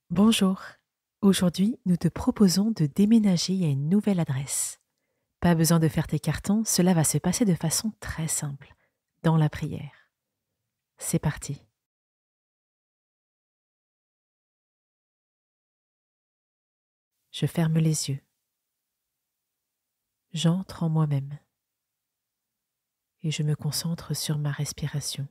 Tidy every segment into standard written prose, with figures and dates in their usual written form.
Bonjour. Aujourd'hui, nous te proposons de déménager à une nouvelle adresse. Pas besoin de faire tes cartons, cela va se passer de façon très simple, dans la prière. C'est parti. Je ferme les yeux. J'entre en moi-même et je me concentre sur ma respiration.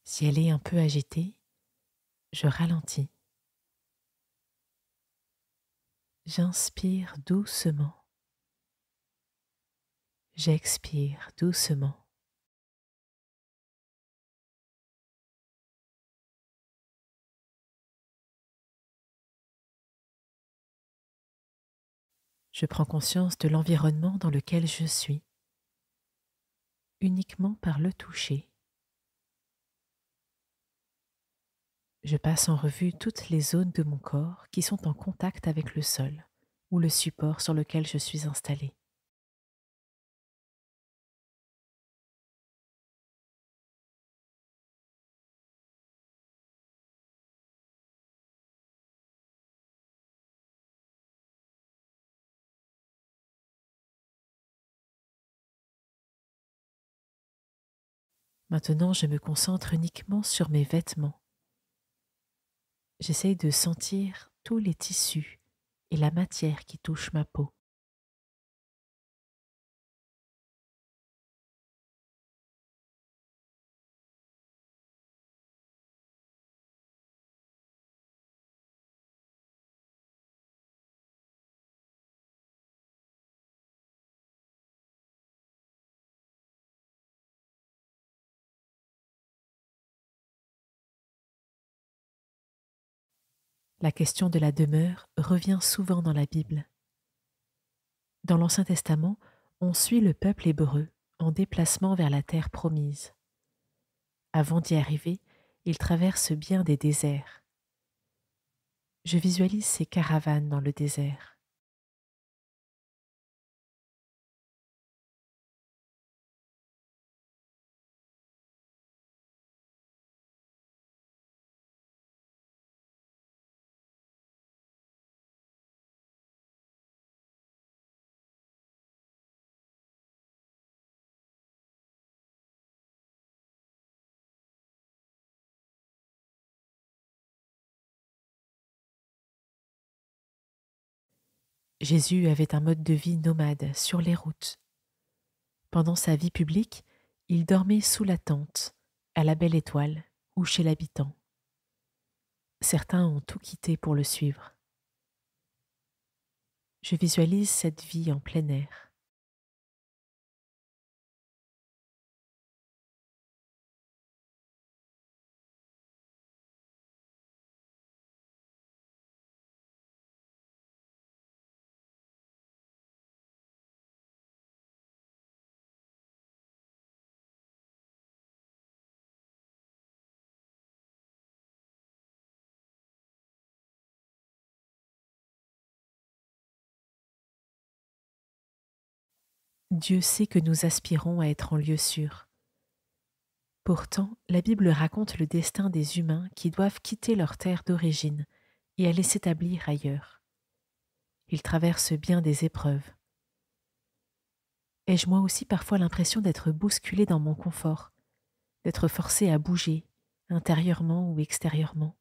Si elle est un peu agitée, je ralentis. J'inspire doucement. J'expire doucement. Je prends conscience de l'environnement dans lequel je suis, uniquement par le toucher. Je passe en revue toutes les zones de mon corps qui sont en contact avec le sol ou le support sur lequel je suis installée. Maintenant, je me concentre uniquement sur mes vêtements. J'essaye de sentir tous les tissus et la matière qui touche ma peau. La question de la demeure revient souvent dans la Bible. Dans l'Ancien Testament, on suit le peuple hébreu en déplacement vers la terre promise. Avant d'y arriver, il traverse bien des déserts. Je visualise ces caravanes dans le désert. Jésus avait un mode de vie nomade sur les routes. Pendant sa vie publique, il dormait sous la tente, à la belle étoile ou chez l'habitant. Certains ont tout quitté pour le suivre. Je visualise cette vie en plein air. Dieu sait que nous aspirons à être en lieu sûr. Pourtant, la Bible raconte le destin des humains qui doivent quitter leur terre d'origine et aller s'établir ailleurs. Ils traversent bien des épreuves. Ai-je moi aussi parfois l'impression d'être bousculé dans mon confort, d'être forcé à bouger, intérieurement ou extérieurement?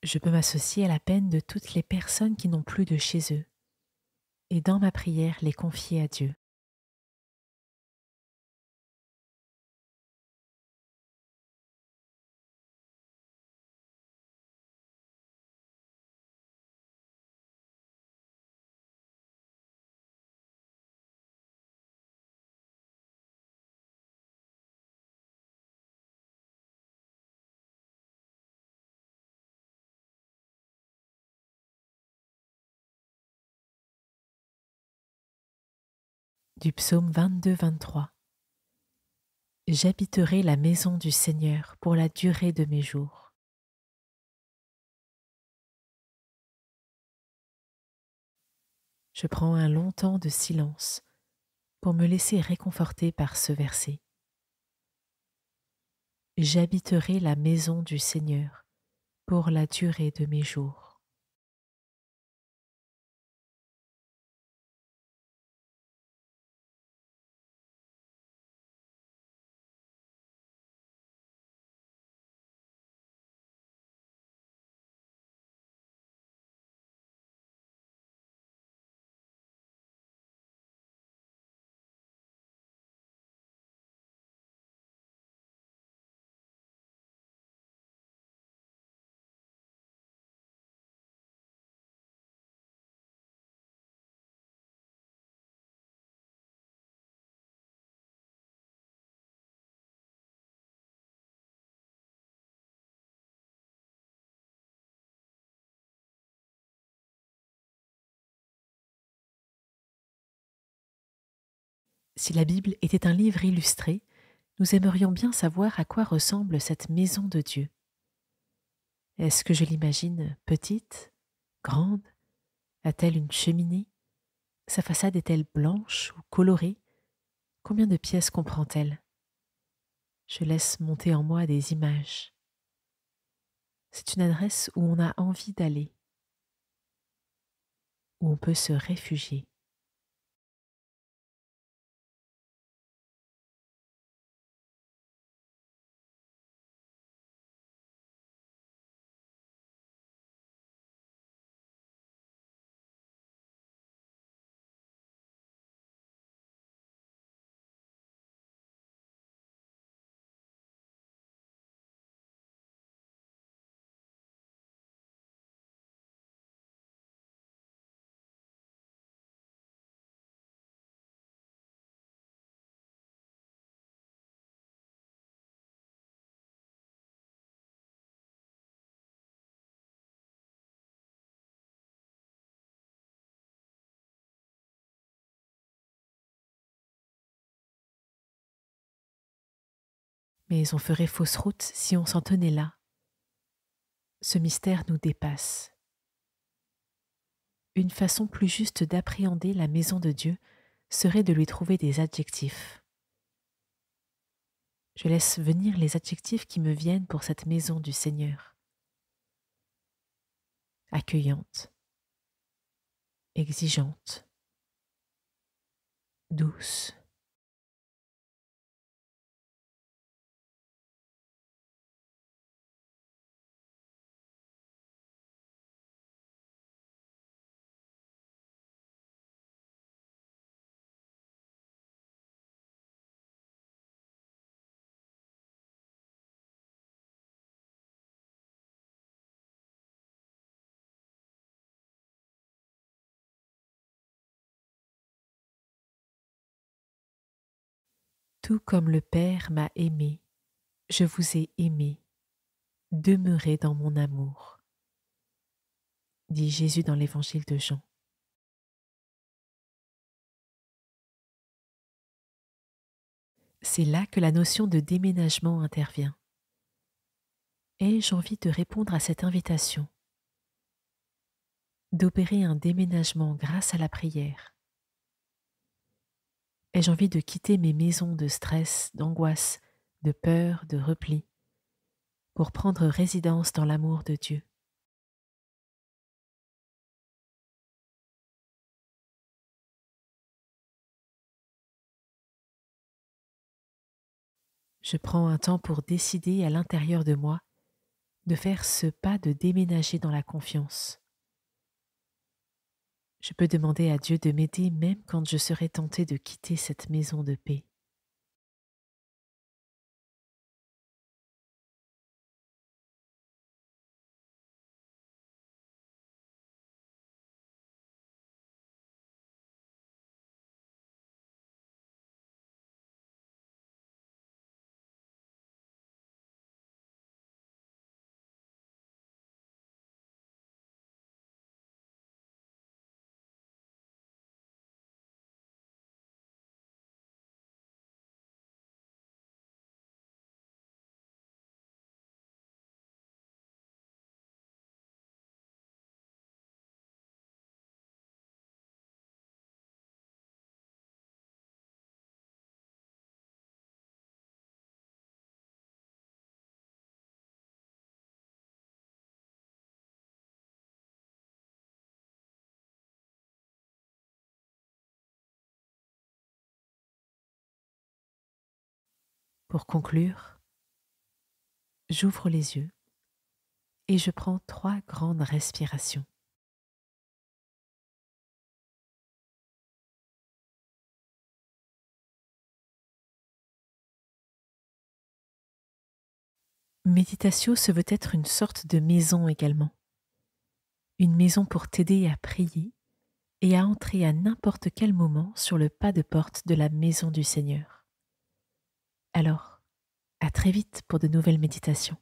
Je peux m'associer à la peine de toutes les personnes qui n'ont plus de chez eux et dans ma prière les confier à Dieu. Du psaume 22-23. J'habiterai la maison du Seigneur pour la durée de mes jours. Je prends un long temps de silence pour me laisser réconforter par ce verset. J'habiterai la maison du Seigneur pour la durée de mes jours. Si la Bible était un livre illustré, nous aimerions bien savoir à quoi ressemble cette maison de Dieu. Est-ce que je l'imagine petite, grande? A-t-elle une cheminée? Sa façade est-elle blanche ou colorée? Combien de pièces comprend-elle? Je laisse monter en moi des images. C'est une adresse où on a envie d'aller, où on peut se réfugier. Mais on ferait fausse route si on s'en tenait là. Ce mystère nous dépasse. Une façon plus juste d'appréhender la maison de Dieu serait de lui trouver des adjectifs. Je laisse venir les adjectifs qui me viennent pour cette maison du Seigneur. Accueillante, exigeante, douce. Tout comme le Père m'a aimé, je vous ai aimé. Demeurez dans mon amour, dit Jésus dans l'évangile de Jean. C'est là que la notion de déménagement intervient. Ai-je envie de répondre à cette invitation, d'opérer un déménagement grâce à la prière? Ai-je envie de quitter mes maisons de stress, d'angoisse, de peur, de repli, pour prendre résidence dans l'amour de Dieu? Je prends un temps pour décider à l'intérieur de moi de faire ce pas de déménager dans la confiance. Je peux demander à Dieu de m'aider même quand je serai tentée de quitter cette maison de paix. Pour conclure, j'ouvre les yeux et je prends 3 grandes respirations. Meditatio se veut être une sorte de maison également. Une maison pour t'aider à prier et à entrer à n'importe quel moment sur le pas de porte de la maison du Seigneur. Alors, à très vite pour de nouvelles méditations.